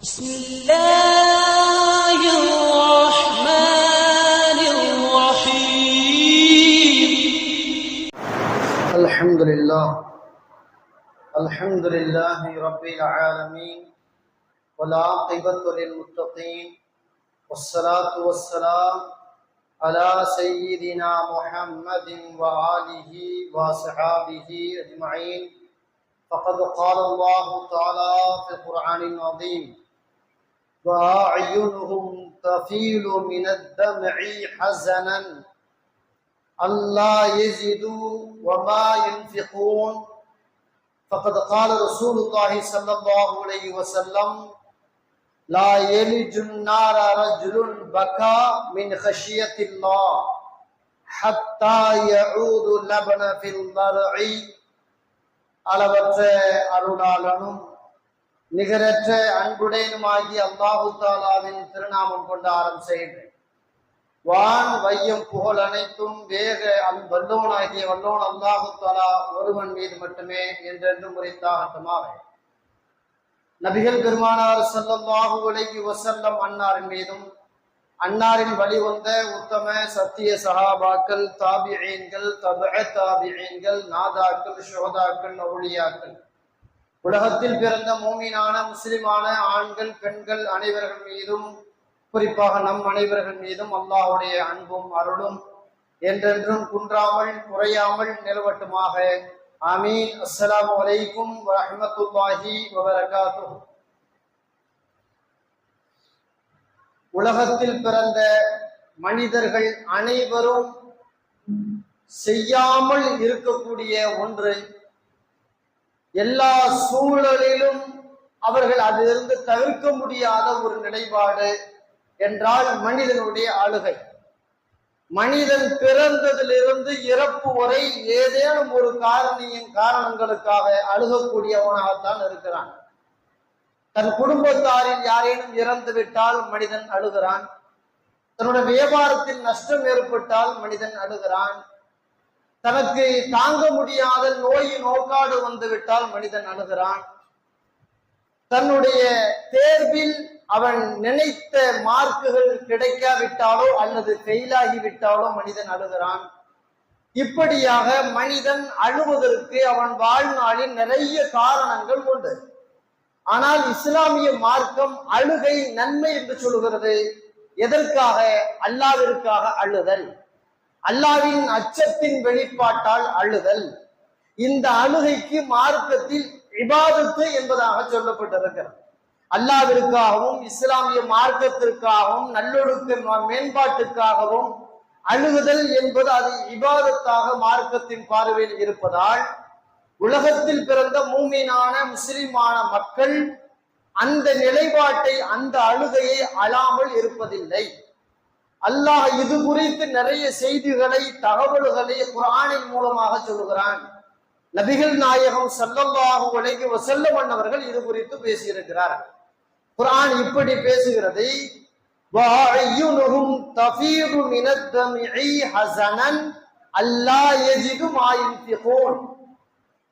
بسم الله الرحمن الرحيم الحمد لله رب العالمين والعاقبة للمتقين والصلاة والسلام على سيدنا محمد وآله وصحابه أجمعين. فقد قال الله تعالى في القرآن العظيم: وأعينهم تفيض من الدمع حزنا ألا يجدوا وما ينفقون. فقد قال رسول الله صلى الله عليه وسلم: لا يلج النار رجل بكى من خشية الله حتى يعود لبن في الضرع. அளவற்ற அருளாளனும் நிகரற்ற அன்புடையனுமாகிய அல்லாஹு தாலாவின் திருநாமம் கொண்டு ஆரம்பம் செய்கிறேன். வான் வையம் புகழ் அனைத்தும் வேக வல்லோனாகிய வல்லோன் அல்லாஹு தாலா ஒருவன் மீது மட்டுமே என்றென்றும் முறைத்தாகட்டுமாக. நபிகள் பெருமானார் ஸல்லல்லாஹு அலைஹி வஸல்லம் அன்னாரின் மீதும் அன்னாரின் வழி வந்த உத்தம சத்திய சஹாபாக்கள், தாபிஈன்கள், தபஅ தாபிஈன்கள், நாதாக்கள், ஷுஹதாக்கள், அவுலியாக்கள், உலகத்தில் பிறந்த மூமினான முஸ்லிமான ஆண்கள் பெண்கள் அனைவர்கள் மீதும், குறிப்பாக நம் அனைவர்கள் மீதும் அல்லாஹ்வுடைய அன்பும் அருளும் என்றென்றும் குன்றாமல் குறையாமல் நிலவட்டுமாக. ஆமீன். அஸ்ஸலாமு அலைக்கும் வரஹ்மத்துல்லாஹி வபரகாத்துஹு. உலகத்தில் பிறந்த மனிதர்கள் அனைவரும் செய்யாமல் இருக்கக்கூடிய ஒன்று, எல்லா சூழலிலும் அவர்கள் அதிலிருந்து தவிர்க்க முடியாத ஒரு நிலைப்பாடு என்றால் மனிதனுடைய அழுகை. மனிதன் பிறந்ததிலிருந்து இறப்பு வரை ஏதேனும் ஒரு காரணங்களுக்காக அழுகக்கூடியவனாகத்தான் இருக்கிறான். தன் குடும்பத்தாரில் யாரேனும் இறந்து விட்டால் மனிதன் அழுகிறான். தன்னுடைய வியாபாரத்தில் நஷ்டம் ஏற்பட்டால் மனிதன் அழுகிறான். தனக்கு தாங்க முடியாத நோக்காடு வந்து விட்டால் மனிதன் அழுகிறான். தன்னுடைய தேர்வில் அவன் நினைத்த மார்க்குகள் கிடைக்காவிட்டாலோ அல்லது ஃபெயிலாகி விட்டாலோ மனிதன் அழுகிறான். இப்படியாக மனிதன் அழுவதற்கு அவன் வாழ்நாளில் நிறைய காரணங்கள் உண்டு. ஆனால் இஸ்லாமிய மார்க்கம் அழுகை நன்மை என்று சொல்கிறது. எதற்காக? அல்லாஹ்விற்காக அழுதல், அல்லாஹ்வின் அச்சத்தின் வெளிப்பாட்டால் அழுதல். இந்த அழுகைக்கு மார்க்கத்தில் இபாதத்து என்பதாக சொல்லப்பட்டிருக்கிறது. அல்லாஹ்விற்காகவும் இஸ்லாமிய மார்க்கத்திற்காகவும் நல்லொழுக்க மேம்பாட்டுக்காகவும் அழுகுதல் என்பது அது இபாதத்தாக மார்க்கத்தின் பார்வையில் இருப்பதால் உலகத்தில் பிறந்த மூமினான முஸ்லிமான மக்கள் அந்த நிலைப்பாட்டை, அந்த அழுகையை அழாமல் இருப்பதில்லை. அல்லாஹ் இது குறித்து நிறைய செய்திகளை, தகவல்களை குர்ஆனின் மூலமாக சொல்லுகிறான். நபிகள் நாயகம் ஸல்லல்லாஹு அலைஹி வஸல்லம் அவர்கள் இது குறித்து பேசியிருக்கிறார்கள். குர்ஆன் இப்படி பேசுகிறது: வஅய்யுனுஹும் தஃபீது மினத் தம்இ ஹஸனன் அல்லா யஜிது மா யுன்ஃபிகூன்.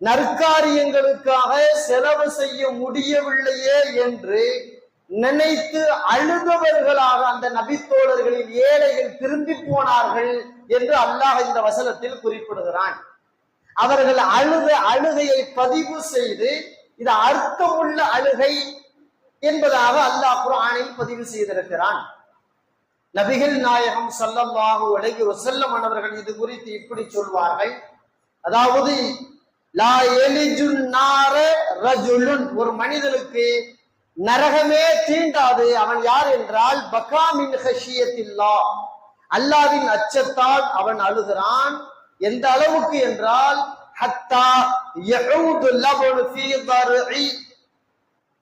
நற்காரியங்களுக்காக செலவு செய்ய முடியவில்லையே என்று நினைத்து அழுதவர்களாக அந்த நபித்தோழர்களின் ஏழைகள் திரும்பி போனார்கள் என்று அல்லாஹ் இந்த வசனத்தில் குறிப்பிடுகிறான். அவர்கள் அழுகையை பதிவு செய்து இது அர்த்தமுள்ள அழுகை என்பதாக அல்லாஹ் குர்ஆனில் பதிவு செய்திருக்கிறான். நபிகள் நாயகம் ஸல்லல்லாஹு அலைஹி வஸல்லம் அவர்கள் இது குறித்து இப்படி சொல்வார்கள். அதாவது லா எலிஜுன் நார ரஜுலுன், ஒரு மனிதனுக்கு நரகமே தீண்டாது. அவன் யார் என்றால் பகா மின் ஹஷியத்தில்லாஹ், அல்லாஹ்வின் அச்சத்தால் அவன் அழுகிறான். எந்த அளவுக்கு என்றால் ஹத்தா யஊது லபனு ஃபீ தர்இ,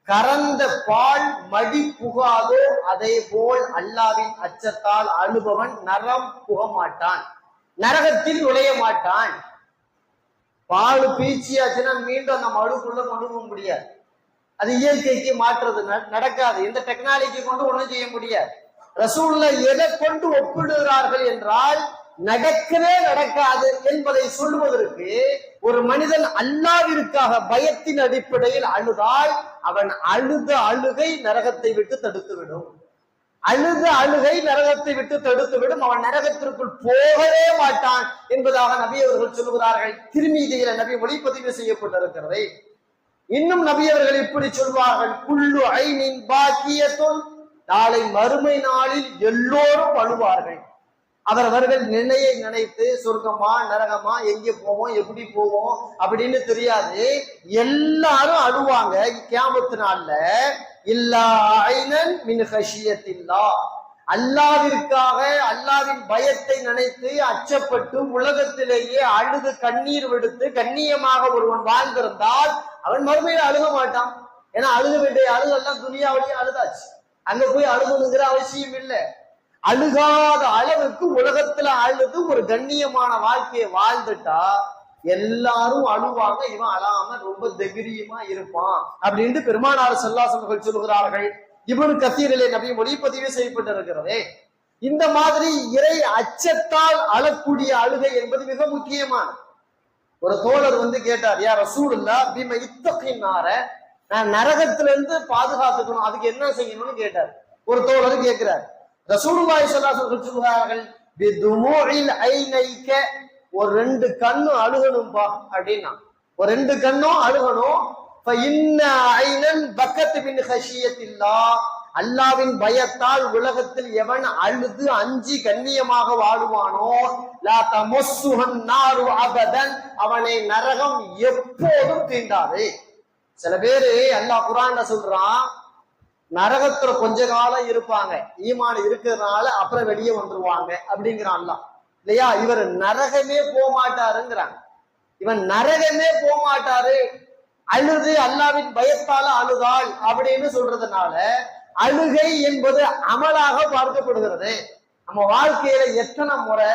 கறந்த பால் மடி புகாதோ அதே போல் அல்லாஹ்வின் அச்சத்தால் அழுபவன் நரம் புக மாட்டான், நரகத்தில் நுழைய மாட்டான். பால் பீச்சியாச்சுன்னா மீண்டும் அந்த மழுக்குள்ள கொண்டு முடியாது. அது இயற்கைக்கு மாற்றுறது நடக்காது. இந்த டெக்னாலஜி கொண்டு ஒண்ணும் செய்ய முடியாது. ரசூலுல்லாஹ் எதை கொண்டு ஒப்பிடுகிறார்கள் என்றால் நடக்கவே நடக்காது என்பதை சொல்வதற்கு ஒரு மனிதன் அல்லாஹ்விற்காக பயத்தின் அடிப்படையில் அழுதால் அவன் அழுத அழுகை நரகத்தை விட்டு தடுத்துவிடும். அழுத அழுகை நரகத்தை விட்டு தடுத்துவிடும். அவன் நரகத்திற்குள் போகவே மாட்டான் என்பதாக நபி அவர்கள் சொல்லுகிறார்கள். திருமீதியில நபி ஒளிப்பதிவு செய்யப்பட்டிருக்கிறது. இன்னும் நபி அவர்கள் இப்படி சொல்வார்கள், குல்லு ஐனின் பாக்கியத்துன், நாளை மறுமை நாளில் எல்லோரும் அழுவார்கள். அவரவர்கள் நிலையை நினைத்து சொர்க்கமா நரகமா எங்க போவோம் எப்படி போவோம் அப்படின்னு தெரியாது, எல்லாரும் அழுவாங்க கியாமத்து நாள்ல. இல்லா ஐனன் மின் ஹஷியத்தில்லாஹ், அல்லாஹ்விற்காக அல்லாஹ்வின் பயத்தை நினைத்து அச்சப்பட்டு உலகத்திலேயே அழுது கண்ணீர் விடுத்து கண்ணியமாக ஒருவன் வாழ்ந்திருந்தால் அவன் மறுமையில அழுக மாட்டான். ஏன்னா அழுக வேண்டிய அழுகெல்லாம் துனியாவிலேயே அழுதாச்சு, அங்க போய் அழுகணுங்கிற அவசியம் இல்லை. அழுகாத அளவுக்கு உலகத்துல அழுது ஒரு கண்ணியமான வாழ்க்கையை வாழ்ந்துட்டா எல்லாரும் அழுவாங்க, இவன் அழாம ரொம்ப தைரியமா இருப்பான் அப்படின்னு பெருமானார் ஸல்லல்லாஹு அலைஹி வஸல்லம் சொல்லுகிறார்கள். இப்னு கஸீரிலே நபி ஒளிப்பதிவு செய்யப்பட்டிருக்கிறதே. இந்த மாதிரி இறை அச்சத்தால் அழக்கூடிய அழுகை என்பது மிக முக்கியமானது. ஒரு தோழர் கேட்டார், யா ரசூலுல்லாஹ் பிம இத்தகின்னார, நான் நரகத்திலிருந்து பாதுகாத்துக்கணும், அதுக்கு என்ன செய்யணும்னு கேட்டார். ஒரு தோழர் கேட்கிறார். ரசூலுல்லாஹி ஸல்லல்லாஹு அலைஹி வஸல்லம் சொல்றார்கள், பிதுமுஇல் ஐனைக, ஒரு 2 கண்ணும் அழுகணும்பா அப்படின்னா, ஒரு 2 கண்ணும் அழுகணும். ஃபஇன்ன ஐனன் பக்கத் மின் ஹஷியத்தில்லாஹ், அல்லாஹ்வின் பயத்தால் உலகத்தில் எவன் அழுது அஞ்சி கண்ணியமாக வாழுவானோ, லா தமஸ்ஸுஹன் நாரு அபதன், அவனை நரகம் எப்போதும் தீண்டாது. சில பேரு அல்லாஹ் குர்ஆன்ல சொல்றான், நரகத்துல கொஞ்ச காலம் இருப்பாங்க, ஈமான் இருக்கிறதுனால அப்புறம் வெளியே வந்துருவாங்க அப்படிங்கிறான் அல்லாஹ். இல்லையா? இவர் நரகமே போக மாட்டாருங்கிறாங்க. இவன் நரகமே போக மாட்டாரு, அழுது அல்லாஹ்வின் பயத்தால அழுதாள் அப்படின்னு சொல்றதுனால அழுகை என்பது அமலாக பார்க்கப்படுகிறது. நம்ம வாழ்க்கையில எத்தனை முறை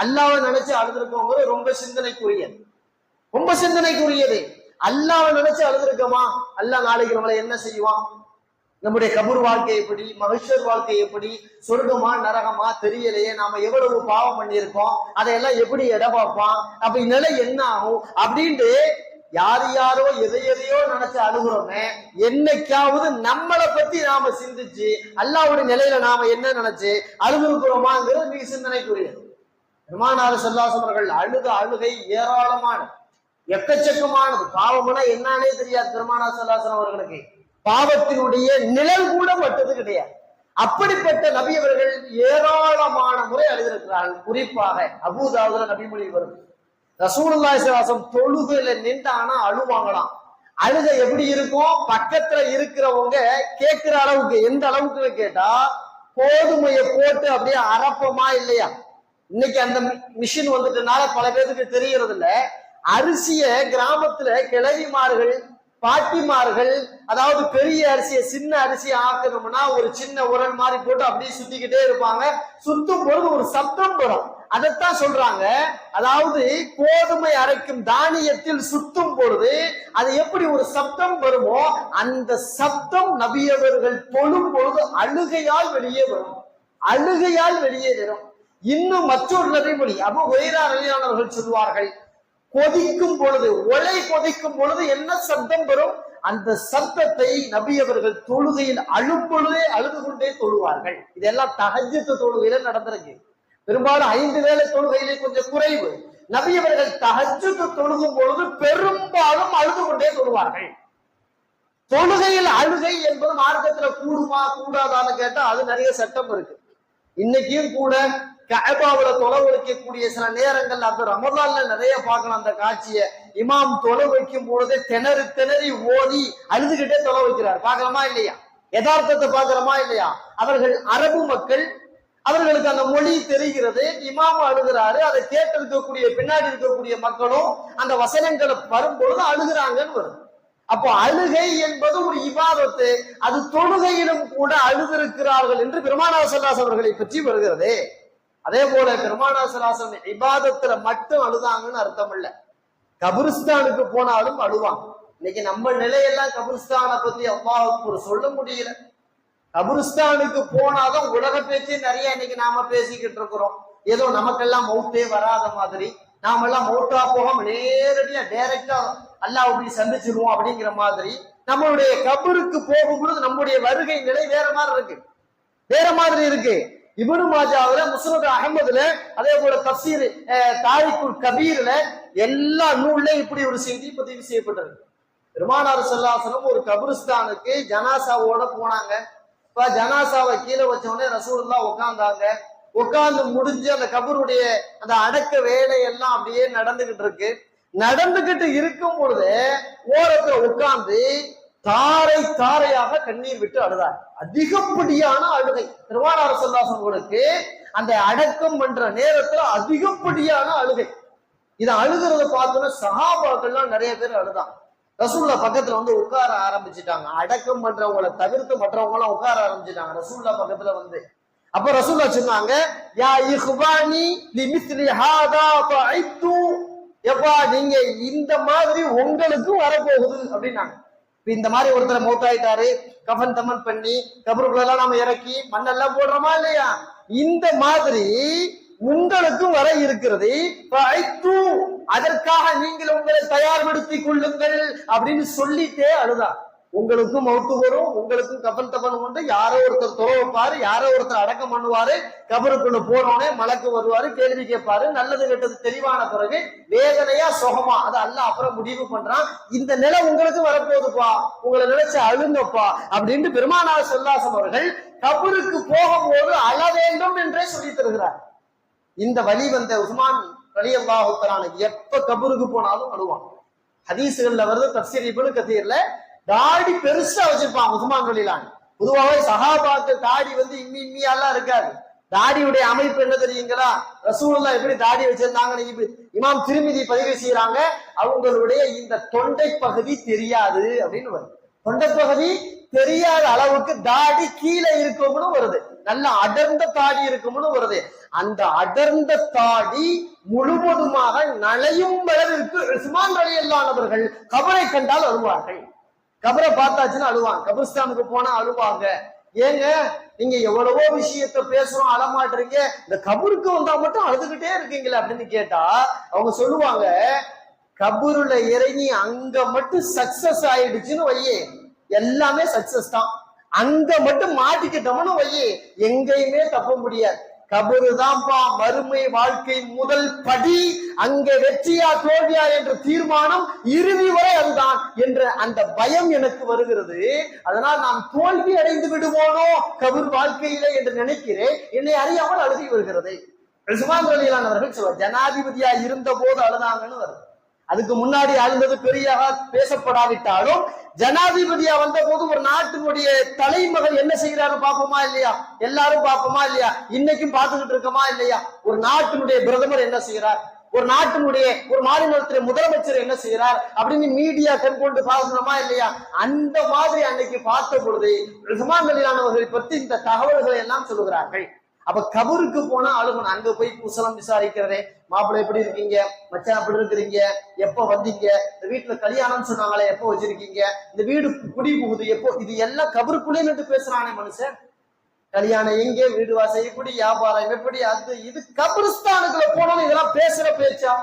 அல்லாஹ்வை நினைச்சு அழுதுருக்கோங்கிறது ரொம்ப சிந்தனைக்குரியது, ரொம்ப சிந்தனைக்குரியது. அல்லாஹ்வை நினைச்சு அழுதுருக்கோமா? அல்லாஹ் நாளைக்கு நம்மளை என்ன செய்வான், நம்முடைய கபூர் வாழ்க்கை எப்படி, மகஷர் வாழ்க்கை எப்படி, சொர்க்கமா நரகமா தெரியலையே, நாம எவ்வளவு பாவம் பண்ணியிருக்கோம், அதையெல்லாம் எப்படி எடை பார்ப்பான், அப்ப நிலை என்ன ஆகும் அப்படின்ட்டு யார் யாரோ எதையோ நினைச்சு அழுகுறோமே, என்னைக்காவது நம்மளை பத்தி நாம சிந்திச்சு அல்லாஹ்வுடைய நிலையில நாம என்ன நினைச்சு அழுதுருக்கிறோமாங்கிறது மிக சிந்தனைக்குரியது. பெருமானார் ஸல்லல்லாஹு அலைஹி வஸல்லம் அழுத அழுகை ஏராளமானது, எக்கச்சக்கமானது. பாவம்னா என்னன்னே தெரியாது பெருமானார் ஸல்லல்லாஹு அலைஹி வஸல்லம் அவர்களுக்கு. பாவத்தினுடைய நிழல் கூட பட்டது கிடையாது. அப்படிப்பட்ட நபி அவர்கள் ஏராளமான முறை அழுதிருக்கிறார்கள். குறிப்பாக அபூதாவுதுல நபிமொழி வருது, ரசூலுல்லாஹி ஸல்லல்லாஹு அலைஹி வஸல்லம் தொழுகையில நின்றானா அழுவாங்களாம். அழுக எப்படி இருக்கும், பக்கத்துல இருக்கிறவங்க கேட்கிற அளவுக்கு. எந்த அளவுக்கு கேட்டா, கோதுமையை போட்டு அப்படியே அரப்பமா இல்லையா, இன்னைக்கு அந்த மிஷின் வந்துட்டனால பல பேருக்கு தெரியறது இல்ல. அரிசிய கிராமத்துல கிழவிமார்கள் பாட்டிமார்கள், அதாவது பெரிய அரிசியை சின்ன அரிசியை ஆக்கணும்னா ஒரு சின்ன உரல் மாதிரி போட்டு அப்படியே சுத்திக்கிட்டே இருப்பாங்க. சுத்தும் பொழுது ஒரு சப்தம் வரும், அதைத்தான் சொல்றாங்க. அதாவது கோதுமை அரைக்கும் தானியத்தில் சுத்தும் பொழுது அது எப்படி ஒரு சப்தம் வருமோ, அந்த சப்தம் நபியவர்கள் தொழும் பொழுது அழுகையால் வெளியே வரும், அழுகையால் வெளியே வரும். இன்னும் மற்றொரு நபிமொழி அபூ ஹுரைரா ரலியல்லாஹு அன்ஹு அவர்கள் சொல்வார்கள், கொதிக்கும் பொழுது, ஒலை கொதிக்கும் பொழுது என்ன சப்தம் வரும், அந்த சப்தத்தை நபி அவர்கள் தொழுகையில் அழும் பொழுதே அழுது கொண்டே தொழுவார்கள். இதெல்லாம் தஹஜ்ஜுத் தொழுகையில நடந்திருக்கு. பெரும்பாலும் 5 வேளை தொழுகையிலே கொஞ்சம் குறைவு. நபி அவர்கள் தஹஜ்ஜுத் தொழுகும் பொழுது பெரும்பாலும் அழுது கொண்டே தொழுவார்கள். தொழுகையில் அழுகை என்பது மார்க்கத்துல கூடுமா கூடாதான்னு கேட்டா அது நிறைய சட்டம் இருக்கு. இன்னைக்கும் கூட கஅபாவுல தொலை வைக்கக்கூடிய சில நேரங்கள், அந்த ரமதான்ல நிறைய பார்க்கலாம் அந்த காட்சியை. இமாம் தொலை வைக்கும் பொழுதே திணறி திணறி ஓதி அழுதுகிட்டே தொலை வைக்கிறார். பார்க்கலாமா இல்லையா? யதார்த்தத்தை பார்க்கிறோமா இல்லையா? அவர்கள் அரபு மக்கள், அவர்களுக்கு அந்த மொழி தெரிகிறது. இமாம் அழுகிறாரு, அதை கேட்டு இருக்கக்கூடிய பின்னாடி இருக்கக்கூடிய மக்களும் அந்த வசனங்களை வரும்பொழுது அழுகிறாங்கன்னு வருது. அப்போ அழுகை என்பது ஒரு இபாதத்து, அது தொழுகையிலும் கூட அழுதிருக்கிறார்கள் என்று பெருமானார் ஸல்லல்லாஹு அலைஹி அவர்களை பற்றி வருகிறது. அதே போல பெருமானார் ஸல்லல்லாஹு அலைஹி வஸல்லம் இபாதத்துல மட்டும் அழுதாங்கன்னு அர்த்தம் இல்ல, கபிரிஸ்தானுக்கு போனாலும் அழுவாங்க. இன்னைக்கு நம்ம நிலையெல்லாம் கபிரிஸ்தானை பத்தி அல்லாஹ் அக்பர் சொல்ல முடியல. கபிரிஸ்தானுக்கு போனாதான் உலக பேச்சு நிறைய இன்னைக்கு நாம பேசிக்கிட்டு இருக்கிறோம். ஏதோ நமக்கெல்லாம் மௌத்தே வராத மாதிரி நாமெல்லாம் மௌத்தா போகாம நேரடியா டைரக்டா அல்லாஹ் போய் சந்திச்சிருவோம் அப்படிங்கிற மாதிரி நம்மளுடைய கபருக்கு போகும்பொழுது நம்முடைய வருகை நிலை வேற மாதிரி இருக்கு. இப்னு மாஜாவுல, முஸ்னத் அஹ்மதுல, அதே போல தஃசீர் தாரிகுல் கபீர்ல எல்லா நூல்லையும் இப்படி ஒரு செய்தி பதிவு செய்யப்பட்டது. பெருமானார் ஸல்லல்லாஹு அலைஹி வஸல்லம் ஒரு கபிரிஸ்தானுக்கு ஜனாசாவோட போனாங்க. ஜனாசாவை கீழே வச்ச உடனே ரசூலுல்லாஹ் உட்கார்ந்தாங்க. உட்கார்ந்து முடிஞ்சு அந்த கபருடைய அந்த அடக்க வேலையெல்லாம் அப்படியே நடந்துகிட்டு இருக்கும் பொழுது ஓரத்துல உட்கார்ந்து தாரை தாரையாக கண்ணீர் விட்டு அழுதார். அதிகப்படியான அழுகை. பெருமானார் ஸல்லல்லாஹு அலைஹி வஸல்லம் அந்த அடக்கம் பண்ற நேரத்துல அதிகப்படியான அழுகை. இதை அழுகிறத பார்த்தோன்னா சஹாபாக்கள்லாம் நிறைய பேர் அழுதாங்க. ரசூலுல்லாஹ் பக்கத்துல வந்து உட்கார ஆரம்பிச்சுட்டாங்க. அடக்கம் பண்றவங்களை தவிர்த்து மற்றவங்க எல்லாம் உட்கார ஆரம்பிச்சுட்டாங்க ரசூலுல்லாஹ் பக்கத்துல வந்து. அப்ப ரசூலுல்லாஹ் சொன்னாங்க, யா இஹ்வானி லிமிஸ்லி ஹாதா ஃபஐத்து, எப்பா நீங்க இந்த மாதிரி உங்களுக்கும் வரப்போகுது அப்படின்னாங்க. இந்த மாதிரி ஒருத்தர் மௌத்தாயிட்டாரு, கஃன் தமன் பண்ணி கபருக்குள்ளெல்லாம் நாம இறக்கி மண்ணெல்லாம் போடுறோமா இல்லையா, இந்த மாதிரி உங்களுக்கும் வர இருக்கிறது, அதற்காக நீங்கள் உங்களை தயார்படுத்திக் கொள்ளுங்கள் அப்படின்னு சொல்லிட்டே அழுதா. உங்களுக்கும் மௌத்து வரும், உங்களுக்கும் கஃன் தமன் உண்டு, யாரோ ஒருத்தர் துற வைப்பாரு, யாரோ ஒருத்தர் அடக்கம் பண்ணுவாரு, கபருக்குள்ள போனோடனே மலக்கு வருவாரு, கேள்வி கேட்பாரு, நல்லது கெட்டது தெளிவான பிறகு வேதனையா சுகமா அது அல்லாஹ் அப்புறம் முடிவு பண்றான். இந்த நிலை உங்களுக்கு வரப்போகுதுப்பா, உங்களை நினைச்சு அழுங்கப்பா அப்படின்னு பெருமானார் ஸல்லல்லாஹு அலைஹி அவர்கள் கபருக்கு போகும்போது அழ வேண்டும் என்றே சொல்லி தருகிறார். இந்த வழி வந்த உஸ்மான் ரலியல்லாஹு தஆலா எப்ப கபருக்கு போனாலும் அழுவான். ஹதீஸ்கள்ல வருது, தஃசீர் இப்னு கதீர்ல தாடி பெருசா வச்சிருப்பான் உஸ்மான் ரலியல்லாஹு. பொதுவாகவே சஹாபாக்கள் தாடி வந்து இம்மியெல்லாம் இருக்காது. தாடியுடைய அமைப்பு என்ன தெரியுங்களா? ரசூலுல்லாஹ் எப்படி தாடி வச்சிருந்தாங்கன்னு இமாம் திர்மிதி பதிவு செய்யறாங்க. அவங்களுடைய இந்த தொண்டை பகுதி தெரியாது அப்படின்னு வருது. தொண்டை பகுதி தெரியாத அளவுக்கு தாடி கீழே இருக்கும்னு வருது. நல்ல அடர்ந்த தாடி இருக்கும்னு வருது. அந்த அடர்ந்த தாடி முழுவதுமாக நலையும் அளவிற்கு உஸ்மான் ரலியல்லாஹு அவர்கள் கபரை கண்டால் அழுவார்கள். கபரை பார்த்தாச்சுன்னா அழுவாங்க. கபிரிஸ்தானுக்கு போனா அழுவாங்க. ஏங்க நீங்க எவ்வளவோ விஷயத்த பேசுறோம், அழமாட்டுறீங்க, இந்த கபருக்கு வந்தா மட்டும் அழுதுகிட்டே இருக்கீங்களே அப்படின்னு கேட்டா அவங்க சொல்லுவாங்க, கபருல இறங்கி அங்க மட்டும் சக்சஸ் ஆயிடுச்சுன்னு வையே, எல்லாமே சக்சஸ் தான். அங்க மட்டும் மாட்டிக்கிட்டோம்னு வையே, எங்கேயுமே தப்ப முடியாது. கபரு தான்ப்பா மறுமை வாழ்க்கை முதல் படி. அங்க வெற்றியா தோல்வியா என்ற தீர்மானம் இறுதி வரை அதுதான் என்ற அந்த பயம் எனக்கு வருகிறது. அதனால் நான் தோல்வி அடைந்து விடுவோனோ கபர் வாழ்க்கையிலே என்று நினைக்கிறேன். என்னை அறியாமல் அழுகி வருகிறது. உஸ்மான் ரலியல்லாஹு அவர்கள் சொல்வார், ஜனாதிபதியா இருந்த போது அழுதாங்கன்னு வருது. அதுக்கு முன்னாடி அழுந்தது பெரியாக பேசப்படாவிட்டாலும் ஜனாதிபதியா வந்த போது ஒரு நாட்டினுடைய தலைமகன் என்ன செய்யறாரு பாப்போமா இல்லையா? எல்லாரும் பாப்போமா இல்லையா? இன்னைக்கும் பார்த்துக்கிட்டு இருக்கோமா இல்லையா? ஒரு நாட்டினுடைய பிரதமர் என்ன செய்யறார், ஒரு நாட்டினுடைய ஒரு மாநிலத்தினுடைய முதலமைச்சர் என்ன செய்யறார் அப்படின்னு மீடியா கண் கொண்டு பார்க்கணுமா இல்லையா? அந்த மாதிரி அன்னைக்கு பார்த்த பொழுது உஸ்மான் ரலியல்லாஹு அவர்களை பற்றி இந்த தகவல்களை எல்லாம் சொல்லுகிறார்கள். அப்ப கபருக்கு போனா அழுகணும். அங்க போய் குசலம் விசாரிக்கிறதே, மாப்பிள்ளை எப்படி இருக்கீங்க, மச்சான் எப்படி இருக்கிறீங்க, எப்ப வந்தீங்க, இந்த வீட்டுல கல்யாணம் சொன்னாங்களே எப்ப வச்சிருக்கீங்க, இந்த வீடு குடி புகுது எப்போ, இது எல்லாம் கபருக்குள்ளே நின்று பேசுறானே மனுஷன். கல்யாணம் எங்கே, வீடு வாசல் எப்படி, வியாபாரம் எப்படி, அது இது கபரிஸ்தானுக்குள்ள போனோம். இதெல்லாம் பேசுற பேச்சா?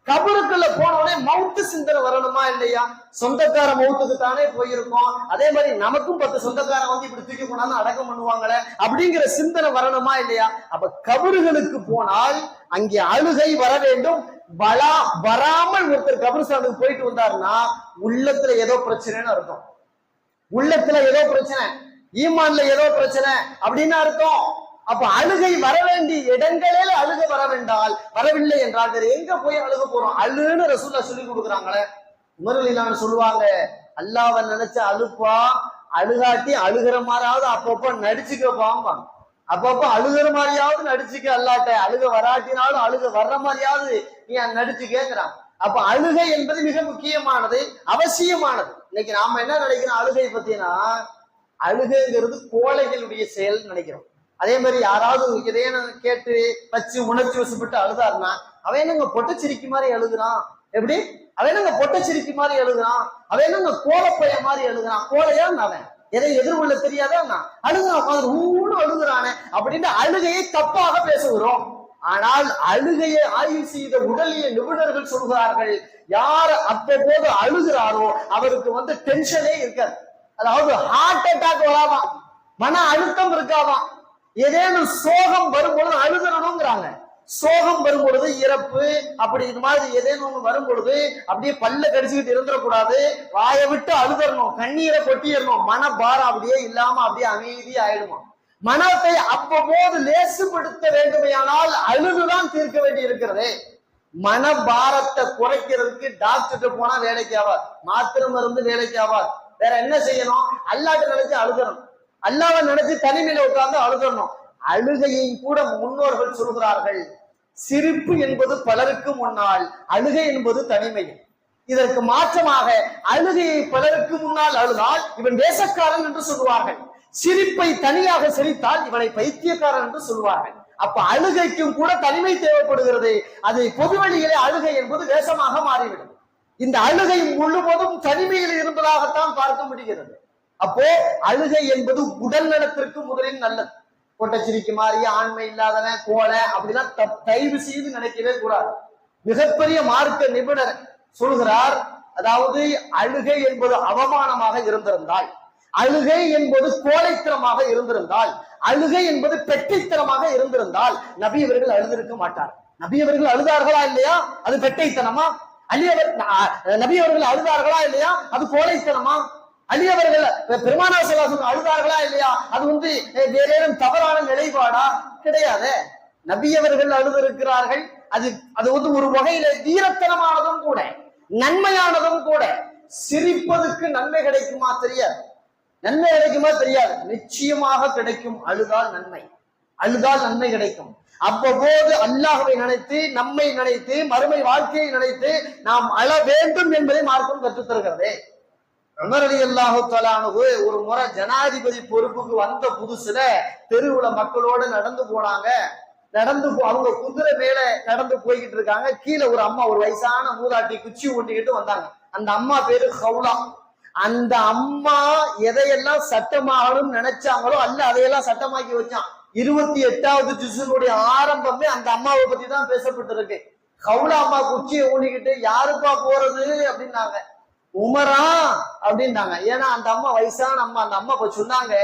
கபருக்குள்ள போனோடனே மவுத்து சிந்தனை வரணுமா இல்லையா? சொந்தக்கார மவுத்துக்கு தானே போயிருக்கோம், அதே மாதிரி நமக்கும் 10 சொந்தக்காரன் வந்து இப்படி தூக்கி போனாலும் அடக்கம் பண்ணுவாங்களே அப்படிங்கிற சிந்தனை வரணுமா இல்லையா? அப்ப கபறுகளுக்கு போனால் அங்கே அழுகை வர வேண்டும். வராமல் ஒருத்தர் கபரிஸ்தானுக்கு போயிட்டு வந்தாருன்னா உள்ளத்துல ஏதோ பிரச்சனைன்னு அர்த்தம். உள்ளத்துல ஏதோ பிரச்சனை, ஈமான்ல ஏதோ பிரச்சனை அப்படின்னு அர்த்தம். அப்ப அழுகை வர வேண்டிய இடங்களில் அழுக வரவில்லை என்றால் வேற எங்க போய் அழுக போறோம்? அழுன்னு ரசூலுல்லாஹ் சொல்லி கொடுக்குறாங்களே. உமர் ரலியல்லாஹு சொல்லுவாங்க, அல்லாஹ்வை நினைச்ச அழுப்பா, அழுகாட்டி அழுகிற மாதிரியாவது அப்பப்ப நடிச்சுக்கப்பாங்க. அப்பப்ப அழுகிற மாதிரியாவது நடிச்சுக்க, அல்லாட்ட அழுக வராட்டினாலும் அழுக வர்ற மாதிரியாவது நீ நடிச்சுக்கேங்கிறான். அப்ப அழுகை என்பது மிக முக்கியமானது, அவசியமானது. இன்னைக்கு நாம என்ன நினைக்கிறோம் அழுகை பத்தினா, அழுகைங்கிறது கோழைகளுடைய செயல் நினைக்கிறோம். அதே மாதிரி யாராவது இதையே கேட்டு வச்சு உணர்ச்சி வசப்பட்டு அழுதாருன்னா அவன் என்னங்க பொட்டச்சிரிக்கி மாதிரி அழுகுறான், எப்படி அவன் என்னங்க பொட்டச்சிரிக்கி மாதிரி அழுகுறான், அவன் என்னங்க கோலப்பைய மாதிரி அழுகுறான், கோலையான் அவன் எதை எதிர்கொள்ள தெரியாதான் அழுகுறான், உட்காந்து ஊன்னு அழுகுறானே அப்படின்னு அழுகையை தப்பாக பேசுகிறோம். ஆனால் அழுகையை ஆய்வு செய்த உடலிய நிபுணர்கள் சொல்கிறார்கள், யார் அப்போது அழுகிறாரோ அவருக்கு டென்ஷனே இருக்காது. அதாவது ஹார்ட் அட்டாக் வராதான், மன அழுத்தம் இருக்காதான். ஏதேனும் சோகம் வரும்பொழுது அழுகிறணுங்கிறாங்க. சோகம் வரும் பொழுது, இறப்பு அப்படி இது மாதிரி ஏதேனும் ஒண்ணு வரும் பொழுது அப்படியே பல்ல கடிச்சுக்கிட்டு இருந்துடக்கூடாது, வாயை விட்டு அழுதரணும், கண்ணீரை கொட்டிடணும். மனபாரம் அப்படியே இல்லாம அப்படியே அமைதி ஆயிடுமா. மனத்தை அவ்வப்போது லேசுபடுத்த வேண்டுமையானால் அழுதுதான் தீர்க்க வேண்டி இருக்கிறது. மனபாரத்தை குறைக்கிறதுக்கு டாக்டர் போனா வேலைக்கு ஆவார், மாத்திரை மருந்து வேலைக்கு ஆவார். வேற என்ன செய்யணும்? அல்லாட்ட நினைச்சு அழுதணும், அல்லாவை நினைச்சு தனிமையில உட்கார்ந்து அழுதணும். அழுகையை கூட முன்னோர்கள் சொல்கிறார்கள், சிரிப்பு என்பது பலருக்கு முன்னால், அழுகை என்பது தனிமை. இதற்கு மாற்றமாக அழுகையை பலருக்கு முன்னால் அழுதால் இவன் வேஷக்காரன் என்று சொல்லுவார்கள், சிரிப்பை தனியாக சிரித்தால் இவனை பைத்தியக்காரன் என்று சொல்லுவார்கள். அப்ப அழுகைக்கும் கூட தனிமை தேவைப்படுகிறது. அதை பொது வழியிலே அழுகை என்பது வேஷமாக மாறிவிடும். இந்த அழுகை முழுவதும் தனிமையில் இருப்பதாகத்தான் பார்க்க முடிகிறது. அப்போ அழுகை என்பது உடல் நலத்திற்கு முதலில் நல்லது. கொட்டச்சிரிக்கு மாறி ஆண்மை இல்லாதவன் கோலை அப்படிலாம் தயவு செய்து நினைக்கவே கூடாது. மிகப்பெரிய மார்க்க நிபுணர் சொல்கிறார், அதாவது அழுகை என்பது அவமானமாக இருந்திருந்தால், அழுகை என்பது கோழைத்தனமாக இருந்திருந்தால், அழுகை என்பது பெட்டைத்தனமாக இருந்திருந்தால் நபி அவர்கள் அழுதிருக்க மாட்டார். நபி அவர்கள் அழுதார்களா இல்லையா? அது பெட்டைத்தனமா? நபி அவர்கள் அழுதார்களா இல்லையா? அது கோழைத்தனமா? அலியவர்கள் பெருமானார் ஸல்லல்லாஹு அலைஹி அழுதார்களா இல்லையா? அது வேற ஏதும் தவறான நிலைப்பாடா? கிடையாது. நபியவர்கள் அழுதிருக்கிறார்கள். அது ஒரு வகையில வீரத்தனமானதும் கூட, நன்மையானதும் கூட. சிரிப்பதற்கு நன்மை கிடைக்குமா தெரியாது, நன்மை கிடைக்குமா தெரியாது, நிச்சயமாக கிடைக்கும். அழுதால் நன்மை, அழுதால் நன்மை கிடைக்கும். அவ்வப்போது அல்லாஹ்வை நினைத்து, நம்மை நினைத்து, மறுமை வாழ்க்கையை நினைத்து நாம் அழ வேண்டும் என்பதை மார்க்கம் கற்றுத் தருகிறது. உமர் ரலியல்லாஹு தஆலா அன்ஹு ஒரு முறை ஜனாதிபதி பொறுப்புக்கு வந்த புதுசுல தெருவுல மக்களோட நடந்து போனாங்க. அவங்க குதிரை மேல நடந்து போய்கிட்டு இருக்காங்க. கீழே ஒரு அம்மா, ஒரு வயசான மூதாட்டி குச்சி ஊட்டிக்கிட்டு வந்தாங்க. அந்த அம்மா பேரு ஹவுலா. அந்த அம்மா எதையெல்லாம் சட்டமாகணும் நினைச்சாங்களோ அல்ல அதையெல்லாம் சட்டமாக்கி வச்சான். 28வது ஜுஸுனுடைய ஆரம்பமே அந்த அம்மாவை பத்தி தான் பேசப்பட்டிருக்கு. ஹவுலா அம்மா குச்சியை ஊட்டிக்கிட்டு யாருப்பா போறது அப்படின்னாங்க. உமரா அப்படின்னாங்க. ஏன்னா அந்த அம்மா வயசான அம்மா. அந்த அம்மா இப்ப சொன்னாங்க,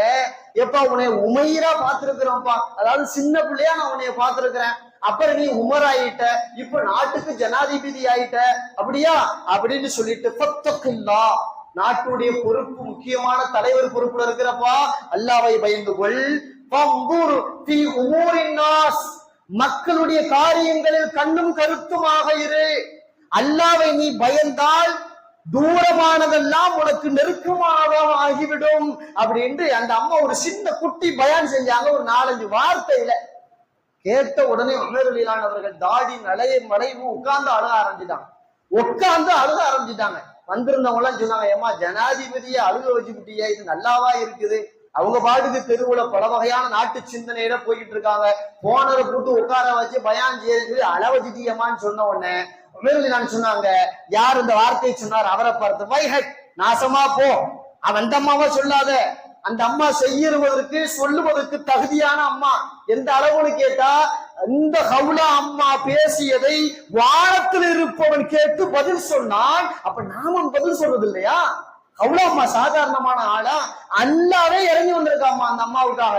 எப்பா உன்னைய உமையரா பாத்துருக்கிறோம்ப்பா, அதாவது சின்ன பிள்ளையா நான் உன்னைய பாத்துருக்கிறேன், அப்புறம் நீ உமர் ஆயிட்ட, இப்ப நாட்டுக்கு ஜனாதிபதி ஆயிட்ட, அப்படியா அப்படின்னு சொல்லிட்டு ஃபத்தகுல்லா, நாட்டுடைய பொறுப்பு, முக்கியமான தலைவர் பொறுப்புல இருக்கிறப்பா, அல்லாஹ்வை பயந்து கொள். ஃபம்புர் ஃபீ உமூரின் நாஸ், மக்களுடைய காரியங்களில் கண்ணும் கருத்துமாக இரு. அல்லாஹ்வை நீ பயந்தால் தூரமானதெல்லாம் உனக்கு நெருக்கமாக ஆகிவிடும் அப்படின்னு அந்த அம்மா ஒரு சின்ன குட்டி பயான் செஞ்சாங்க. ஒரு 4-5 வார்த்தையில கேட்ட உடனே உமர் ரலியல்லாஹு அவர்கள் தாடி மலைவு உட்கார்ந்து அழுக ஆரம்பிச்சிட்டாங்க. வந்திருந்தவங்க எல்லாம் சொன்னாங்க, ஏமா ஜனாதிபதியை அழுக வச்சுக்கிட்டியா, இது நல்லாவா இருக்குது? அவங்க பாட்டுக்கு தெருவுல பல வகையான நாட்டு சிந்தனையில போய்கிட்டு இருக்காங்க. போனரை போட்டு உட்கார வச்சு பயான் செய்து அழ வச்சுட்டியம்மான்னு சொன்ன உடனே உமர் சொன்னாங்க, யார் இந்த வார்த்தையை சொன்னார் அவரை பார்த்து, வைஹக், நாசமா போ, அந்த அம்மாவா சொல்லாத, அந்த அம்மா செய்யறதற்கு சொல்லுவதற்கு தகுதியான அம்மா. எந்த அளவுன்னு கேட்டா, இந்த ஹவுலா அம்மா பேசியதை வானத்தில் இருப்பவன் கேட்டு பதில் சொன்னான். அப்ப நாம பதில் சொல்றது இல்லையா? ஹவுலா அம்மா சாதாரணமான ஆளா? அல்லாவே இறங்கி வந்திருக்காமா அந்த அம்மாவுக்காக.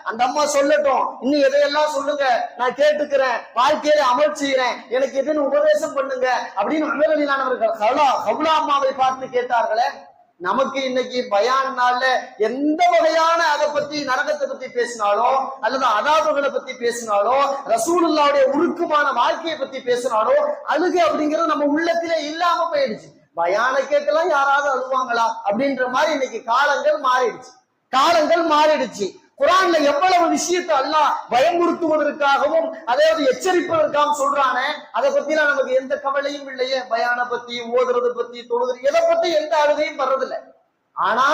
அந்த அம்மா சொல்லட்டும், இன்னும் எதையெல்லாம் சொல்லுங்க, நான் கேட்டுக்கிறேன், வாழ்க்கையில அமல் செய்யறேன், எனக்கு எதுன்னு உபதேசம் பண்ணுங்க அப்படின்னு உமர் ரலியல்லாஹு அவர்கள் ஹவுலா அம்மாவை பார்த்து கேட்டார்களே. நமக்கு இன்னைக்கு பயான் நாள்ல எந்த வகையான அதை பத்தி, நரகத்தை பத்தி பேசினாலோ அல்லது அதாபுகளை பத்தி பேசினாலோ, ரசூலுல்லாஹ்வுடைய உருக்கமான வாழ்க்கையை பத்தி பேசினாலோ அழுகை அப்படிங்கிறது நம்ம உள்ளத்திலே இல்லாம போயிடுச்சு. பயான கேட்கலாம் யாராவது அழுவாங்களா அப்படின்ற மாதிரி இன்னைக்கு காலங்கள் மாறிடுச்சு. குர்ஆன்ல எவ்வளவு விஷயத்தை அல்லாஹ் பயமுறுத்துவதற்காகவும் அதாவது எச்சரிப்பதற்காகவும் சொல்றானே, அதை பத்திலாம் நமக்கு எந்த கவலையும் இல்லையே. பயான பத்தி, ஓதுறது பத்தி, தொழுது, எதை பத்தி எந்த அழுகையும் வர்றதில்ல. ஆனா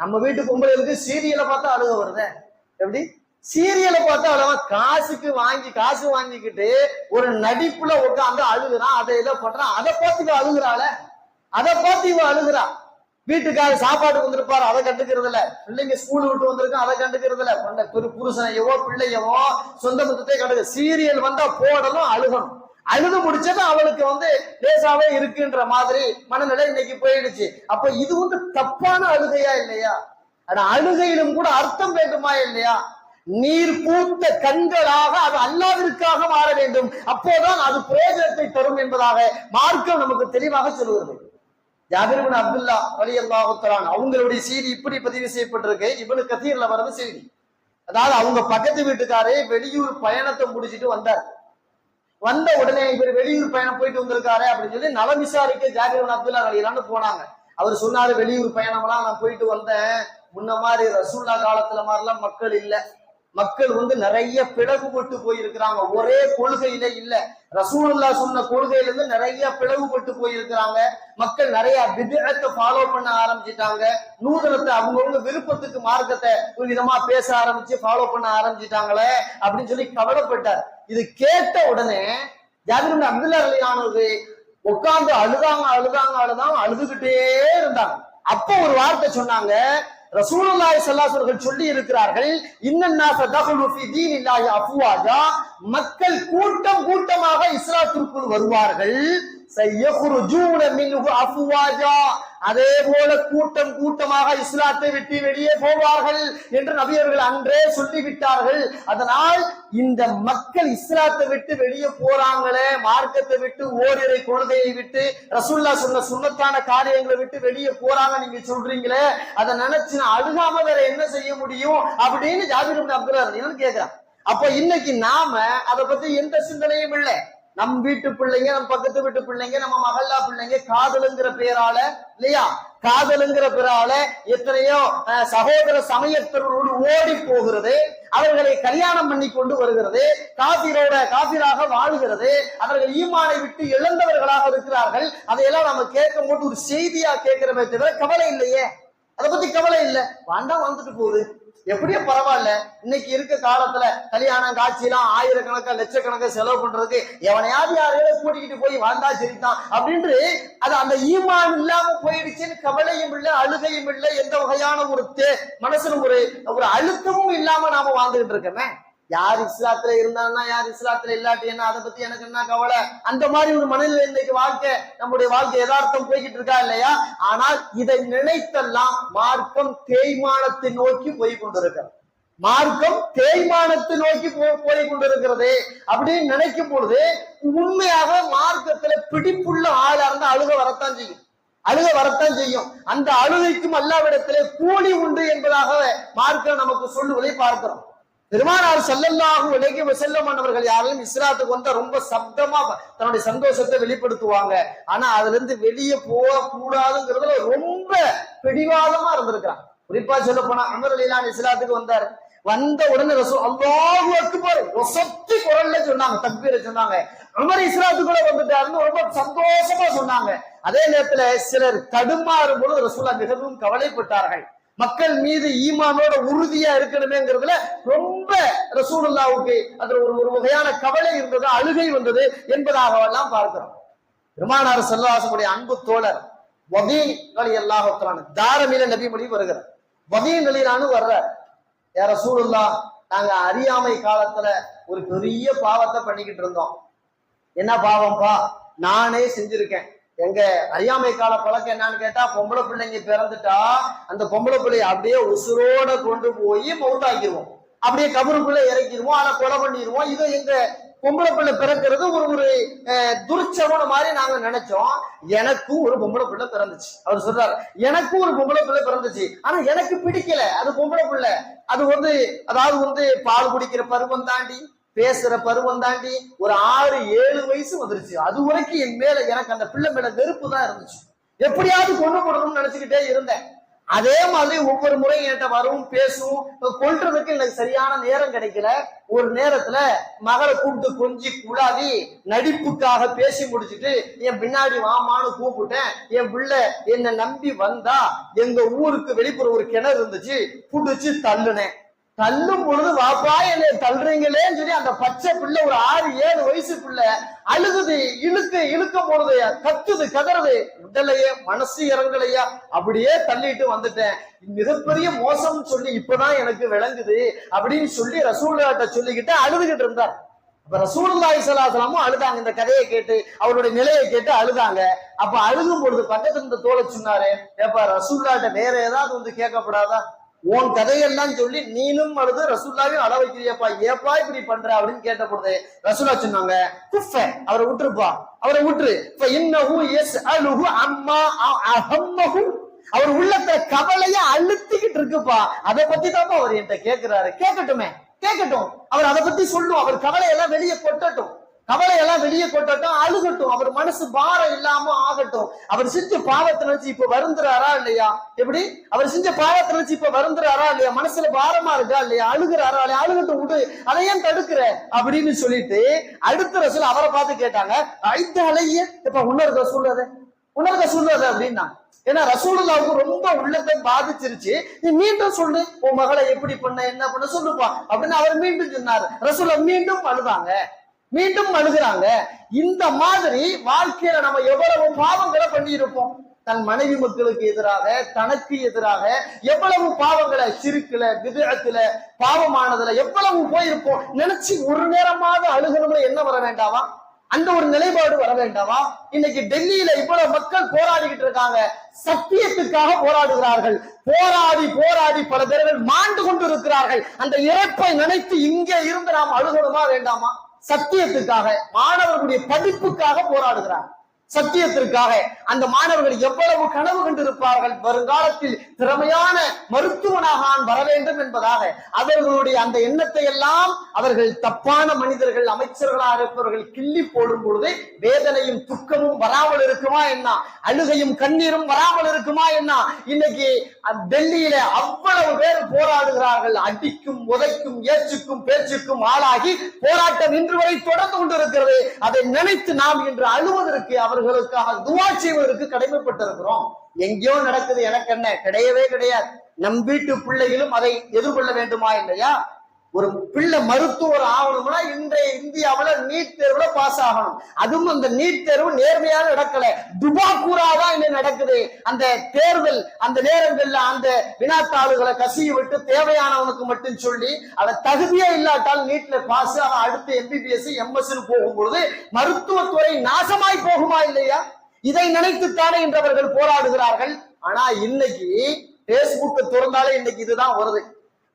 நம்ம வீட்டு பொம்பளைகளுக்கு சீரியலை பார்த்தா அழுக வருது. எப்படி சீரியலை பார்த்தா அழுவ? காசு வாங்கிக்கிட்டு ஒரு நடிப்புல உட்காந்து அழுகுறான், அதை இதை பண்றான், அதை பார்த்து அழுகுறாள, அதை பார்த்து இவ அழுகுறா. வீட்டுக்காரர் சாப்பாடு வந்திருப்பாரு, அதை கண்டுக்கிறது இல்ல. பிள்ளைங்க ஸ்கூல் விட்டு வந்திருக்கோம், அதை கண்டுக்கிறது இல்ல. புருஷனையவோ பிள்ளையவோ சொந்த மொத்தத்தை கண்டுக்க. சீரியல் வந்தா போடணும், அழுகணும். அழுது முடிச்சது அவளுக்கு லேசாவே இருக்குன்ற மாதிரி மனநிலை இன்னைக்கு போயிடுச்சு. அப்ப இது தப்பான அழுகையா இல்லையா? ஆனா அழுகையிலும் கூட அர்த்தம் வேண்டுமா இல்லையா? நீர் பூத்த கண்களாக அது அல்லாஹ்விற்காக மாற வேண்டும். அப்போதான் அது பிரயோஜனத்தை தரும் என்பதாக மார்க்கம் நமக்கு தெளிவாக சொல்லுகிறது. ஜாபிர் இப்னு அப்துல்லா ரலியல்லாஹு தஆலா அவங்களுடைய செய்தி இப்படி பதிவு செய்யப்பட்டிருக்கு. இப்னு கதீர்ல வரது செய்தி. அதாவது அவங்க பக்கத்து வீட்டுக்காரே வெளியூர் பயணத்தை முடிச்சிட்டு வந்தார். வந்த உடனே இவர் வெளியூர் பயணம் போயிட்டு வந்திருக்காரு அப்படின்னு சொல்லி நலம் விசாரிக்க ஜாபிர் இப்னு அப்துல்லா ரலியல்லாஹு போனாங்க. அவர் சொன்னாரு, வெளியூர் பயணம்லாம் நான் போயிட்டு வந்தேன். முன்ன மாதிரி ரசூல்லா காலத்துல மாதிரிலாம் மக்கள் இல்ல. மக்கள் நிறைய பிளவுபட்டு போயிருக்கிறாங்க. ஒரே கொள்கையில இல்ல. ரசூலுல்லாஹ் சொன்ன கொள்கையில இருந்து நிறைய பிளவுபட்டு போயிருக்கிறாங்க. மக்கள் நிறைய பித்அத்தை ஃபாலோ பண்ண ஆரம்பிச்சிட்டாங்க. நூதனத்தை அவங்கவுங்க விருப்பத்துக்கு மார்க்கத்தை ஒரு விதமா பேச ஆரம்பிச்சு ஃபாலோ பண்ண ஆரம்பிச்சிட்டாங்களே அப்படின்னு சொல்லி கவலைப்பட்டார். இது கேட்ட உடனே ஜாபிர் இப்னு அப்துல்லா ரலியல்லாஹு உட்கார்ந்து அழுதாங்க, அழுதுகிட்டே இருந்தாங்க. அப்ப ஒரு வார்த்தை சொன்னாங்க. ரசூலுல்லாஹி ஸல்லல்லாஹு அலைஹி வஸல்லம் சொல்லி இருக்கிறார்கள், இன்னன்னாஸ தഖலு ஃபீ தீனில்லாஹி அஃப்வாஜா, மக்கள் கூட்டம் கூட்டமாக இஸ்லாத்திற்குள் வருவார்கள். சயഖ்ருஜூன மின்ஹு அஃப்வாஜா, அதே போல கூட்டம் கூட்டமாக இஸ்லாத்தை விட்டு வெளியே போவார்கள் என்று நபி அவர்கள் அன்றே சொல்லிவிட்டார்கள். அதனால் இந்த மக்கள் இஸ்லாத்தை விட்டு வெளியே போறாங்களே, மார்க்கத்தை விட்டு ஓரிரை கொள்கையை விட்டு ரசூலுல்லாஹ் சொன்ன சுன்னத்தான காரியங்களை விட்டு வெளியே போறாங்க நீங்க சொல்றீங்களே, அதை நினைச்சு நான் அழுகாம வேற என்ன செய்ய முடியும் அப்படின்னு ஜாபிர் இப்னு அப்துல்லா கேட்கிறான். அப்ப இன்னைக்கு நாம அதை பத்தி எந்த சிந்தனையும் இல்லை. நம் வீட்டு பிள்ளைங்க, நம் பக்கத்து வீட்டு பிள்ளைங்க, நம்ம மகல்லா பிள்ளைங்க காதலுங்கிற பேரால இல்லையா, காதலுங்கிற பேரால எத்தனையோ சகோதர சமயத்தரோடு ஓடி போகிறது, அவர்களை கல்யாணம் பண்ணி கொண்டு வருகிறது, காபிராக வாழுகிறது, அவர்கள் ஈமானை விட்டு இழந்தவர்களாக இருக்கிறார்கள். அதையெல்லாம் நம்ம கேட்கும் போது ஒரு செய்தியா கேட்கிறமே தவிர கவலை இல்லையே. அதை பத்தி கவலை இல்லை. வேண்டாம், வந்துட்டு போகுது, எப்படியோ பரவாயில்ல. இன்னைக்கு இருக்க காலத்துல கல்யாணம் காட்சியெல்லாம் ஆயிரக்கணக்கா லட்சக்கணக்கா செலவு பண்றதுக்கு எவனையாவது யாரையாவது கூட்டிக்கிட்டு போய் வாழ்ந்தா சரிதான் அப்படின்று அது அந்த ஈமான் இல்லாம போயிடுச்சுன்னு கவலையும் இல்லை, அழுகையும் இல்லை, எந்த வகையான ஒரு மனசுல ஒரு அழுத்தமும் இல்லாம நாம வாழ்ந்துகிட்டு இருக்கோமே. யார் இஸ்லாத்துல இருந்தான்னா யார் இஸ்லாத்துல இல்லாட்டி என்ன, அதை பத்தி எனக்கு என்ன கவலை, அந்த மாதிரி ஒரு மனநிலை இன்னைக்கு நம்முடைய வாழ்க்கை யதார்த்தம் போய்கிட்டு இருக்கா இல்லையா? ஆனால் இதை நினைத்தெல்லாம் மார்க்கம் தேய்மானத்தை நோக்கி போய் கொண்டிருக்கிறது. மார்க்கம் தேய்மானத்தை நோக்கி போய் கொண்டிருக்கிறது அப்படின்னு நினைக்கும் பொழுது உண்மையாக மார்க்கத்துல பிடிப்புள்ள ஆளா இருந்தா அழுக வரத்தான் செய்யும். அந்த அழுகைக்கும் அல்லாவிடத்திலே கூலி உண்டு என்பதாக மார்க்கம் நமக்கு சொல்லுவதை பார்க்கிறோம். பெருமானார் ஸல்லல்லாஹு அலைஹி வஸல்லம் அவர்கள் யாரும் இஸ்லாத்துக்கு வந்தா ரொம்ப சப்தமா தன்னுடைய சந்தோஷத்தை வெளிப்படுத்துவாங்க. ஆனா அதுல இருந்து வெளியே போக கூடாதுங்கிறதுல ரொம்ப பிடிவாதமா இருந்திருக்கிறாங்க. குறிப்பா சொல்ல போனா உமர் ரலியல்லாஹு இஸ்லாத்துக்கு வந்தாரு. வந்த உடனே ரசூல் அல்லாஹு அக்பர் ஒசத்தி குரல்ல சொன்னாங்க, தக்பீரை சொன்னாங்க. உமர் இஸ்லாத்துக்குள்ள வந்துட்டாருன்னு ரொம்ப சந்தோஷமா சொன்னாங்க. அதே நேரத்துல சிலர் தடுமாறும் பொழுது ரசூலுல்லாஹ் மிகவும் கவலைப்பட்டார்கள். மக்கள் மீது ஈமானோட உறுதியா இருக்கணுமேங்கிறதுல ரொம்ப ரசூலுல்லாஹ்வுக்கு அதுல ஒரு வகையான கவலை இருந்தது, அழுகை வந்தது என்பதாக எல்லாம் பார்க்கிறோம். பெருமானார் ஸல்லல்லாஹு அலைஹி வஸல்லம் அன்பு தோழர் வதீ ரலியல்லாஹு தஆலா தாரமில நபி மொழி வருகிறார். வதீ ரலியல்லாஹு வர்றார். யா ரசூலுல்லாஹ், நாங்க அறியாமை காலத்துல ஒரு பெரிய பாவத்தை பண்ணிக்கிட்டு இருந்தோம். என்ன பாவம்பா? நானே செஞ்சிருக்கேன். எங்க அறியாமை கால பழக்கம் என்னன்னு கேட்டா, பொம்பளை பிள்ளைங்க பிறந்துட்டா அந்த பொம்பளை பிள்ளைய அப்படியே உசுரோட கொண்டு போய் மவுத்தாக்கிடுவோம், அப்படியே கபருக்குள்ள இறக்கிடுவோம், ஆனா கொலை பண்ணிடுவோம். இது எங்க பொம்பளை பிள்ளை பிறக்கிறது ஒரு துர்ச்சவன மாதிரி நாங்க நினைச்சோம். எனக்கும் ஒரு பொம்பளை பிள்ளை பிறந்துச்சு. அவர் சொல்றாரு, எனக்கும் ஒரு பொம்பளை பிள்ளை பிறந்துச்சு, ஆனா எனக்கு பிடிக்கல. அது பொம்பளை பிள்ளை, அது அதாவது பால் குடிக்கிற பருவம் தாண்டி, பேசுற பருவம் தாண்டி ஒரு 6-7 வயசு வந்துருச்சு. அது வரைக்கும் என் மேல எனக்கு அந்த பிள்ளை மேல வெறுப்பு தான் இருந்துச்சு. எப்படியாவது கொண்டு போடணும்னு நினைச்சுக்கிட்டே இருந்தேன். அதே மாதிரி ஒவ்வொரு முறையும் என்கிட்ட வரவும் பேசும், கொல்றதுக்கு எனக்கு சரியான நேரம் கிடைக்கல. ஒரு நேரத்துல மகளை கூப்பிட்டு கொஞ்சி குழாவி நடிப்புக்காக பேசி முடிச்சுட்டு என் பின்னாடி வாமான்னு கூப்பிட்டேன். என் பிள்ளை என்னை நம்பி வந்தா எங்க ஊருக்கு வெளிப்புற ஒரு கிணறு இருந்துச்சு, புடிச்சு தள்ளுனேன். தள்ளும் பொழுது வாப்பா என்னை தள்ளுறீங்களேன்னு சொல்லி அந்த பச்சை பிள்ளை ஒரு 6-7 வயசு பிள்ளை அழுகுது, இழுக்கும் பொழுது கத்துது, கதறுது. உடலையே மனசு இறங்கலையா, அப்படியே தள்ளிட்டு வந்துட்டேன். மிகப்பெரிய மோசம் சொல்லி இப்பதான் எனக்கு விளங்குது அப்படின்னு சொல்லி ரசூலுல்லாஹ்ட்ட சொல்லிக்கிட்டு அழுதுகிட்டு இருந்தார். அப்ப ரசூலுல்லாஹி ஸல்லல்லாஹு அலைஹி வஸல்லம் அழுதாங்க. இந்த கதையை கேட்டு அவருடைய நிலையை கேட்டு அழுதாங்க. அப்ப அழுகும் பொழுது பக்கத்துல இருந்த தோழர் சொன்னாரு, ஏப்பா ரசூலுல்லாஹ்ட்ட வேற ஏதாவது வந்து கேட்கப்படாதா? உன் கதையெல்லாம் சொல்லி நீனும் அழுது ரசூலுல்லாஹையும் அழ வைக்கிறியப்பா, ஏப்பா இப்படி பண்ற அப்படின்னு கேட்ட பொழுது ரசூலுல்லாஹ் சொன்னாங்க, அவரை விட்டுருப்பா, அவரை விட்டுரு. இன்னஹு யஸ்அலுஹு அம்மா அஹம்மஹு, அவர் உள்ளத்துல கவலைய அழுத்திக்கிட்டு இருக்குப்பா, அதை பத்தி தான் அவர் என்கிட்ட கேட்கிறாரு. கேட்கட்டும், அவர் அதை பத்தி சொல்லும், அவர் கவலையெல்லாம் வெளியே கொட்டட்டும், அழுகட்டும், அவர் மனசு பாரம் இல்லாம ஆகட்டும். அவர் செஞ்ச பாவத்தை நினைச்சு இப்ப வருந்துறாரா இல்லையா? எப்படி அவர் செஞ்ச பாவத்தை நினைச்சு இப்ப வருந்துறாரா இல்லையா? மனசுல பாரமா இருக்கா இல்லையா? அழுகுறாரா இல்லையா? அழுகட்டும், விடு, அதை ஏன் தடுக்கிற அப்படின்னு சொல்லிட்டு அடுத்த ரசூல் அவரை பார்த்து கேட்டாங்க, ஐத்த அலைய இப்ப உன்னருக்க சொல்றது அப்படின்னா. ஏன்னா ரசூலுல்லாஹ்வுக்கு ரொம்ப உள்ளத்தை பாதிச்சிருச்சு. நீ மீண்டும் சொல்லு, உன் மகளை எப்படி பண்ண, என்ன பண்ண சொல்லுப்பா அப்படின்னு அவர் மீண்டும் சொன்னார். ரசூலுல்லாஹ் மீண்டும் அழுகிறாங்க. இந்த மாதிரி வாழ்க்கையில நம்ம எவ்வளவு பாவங்களை பண்ணியிருப்போம். தன் மனைவி மக்களுக்கு எதிராக, தனக்கு எதிராக எவ்வளவு பாவங்களை, சிறுக்குல, விதத்துல, பாவமானதுல எவ்வளவு போயிருப்போம். நினைச்சு ஒரு நேரமாக அழுகணும்னு என்ன வர வேண்டாமா? அந்த ஒரு நிலைப்பாடு வர வேண்டாமா? இன்னைக்கு டெல்லியில இவ்வளவு மக்கள் போராடிக்கிட்டு இருக்காங்க, சத்தியத்துக்காக போராடுகிறார்கள். போராடி பல பேர்கள் மாண்டு கொண்டு இருக்கிறார்கள். அந்த இறப்பை நினைத்து இங்கே இருந்து நாம் அழுகணுமா வேண்டாமா? சத்தியத்துக்காக, மாணவர்களுடைய படிப்புக்காக போராடுகிறார். சத்தியத்திற்காக அந்த மாணவர்கள் எவ்வளவு கனவு கண்டிருப்பார்கள், வருங்காலத்தில் திறமையான மருத்துவனாக நான் வர வேண்டும் என்பதாக. அவர்களுடைய அந்த எண்ணத்தை எல்லாம் அவர்கள் தப்பான மனிதர்கள், அமைச்சர்களாக இருப்பவர்கள் கிள்ளி போடும் பொழுது வேதனையும் துக்கமும் வராமல் இருக்குமா என்ன? அழுகையும் கண்ணீரும் வராமல் இருக்குமா என்ன? இன்னைக்கு டெல்லியில அவ்வளவு பேர் போராடுகிறார்கள். அடிக்கும், உதைக்கும், ஏச்சுக்கும், பேச்சுக்கும் ஆளாகி போராட்டம் இன்று வரை தொடர்ந்து கொண்டிருக்கிறது. அதை நினைத்து நாம் இன்று அழுவதற்கு, அவர்களுக்காக துஆ செய்வதற்கு கடமைப்பட்டிருக்கிறோம். எங்கேயோ நடக்குது, எனக்கு என்ன? கிடையவே கிடையாது. நம் வீட்டு பிள்ளைகளும் அதை எதிர்கொள்ள வேண்டுமா இல்லையா? ஒரு பிள்ளை மருத்துவர் ஆகணும்னா இன்றைய இந்தியாவுல நீட் தேர்வுல பாஸ் ஆகணும். அதுவும் அந்த நீட் தேர்வு நேர்மையாக நடக்கல, துபாக்கூராதான் இன்னும் நடக்குது. அந்த தேர்தல் அந்த நேரங்கள்ல அந்த வினாத்தாளுகளை கசிய விட்டு தேவையானவனுக்கு மட்டும் சொல்லி அதை தகுதியே இல்லாட்டால் நீட்ல பாஸ், அவன் அடுத்து MBBS MS போகும்பொழுது மருத்துவத்துறை நாசமாய் போகுமா இல்லையா? இதை நினைத்துத்தானே இன்றவர்கள் போராடுகிறார்கள். ஆனா இன்னைக்கு பேஸ்புக் திறந்தாலே இன்னைக்கு இதுதான் வருது.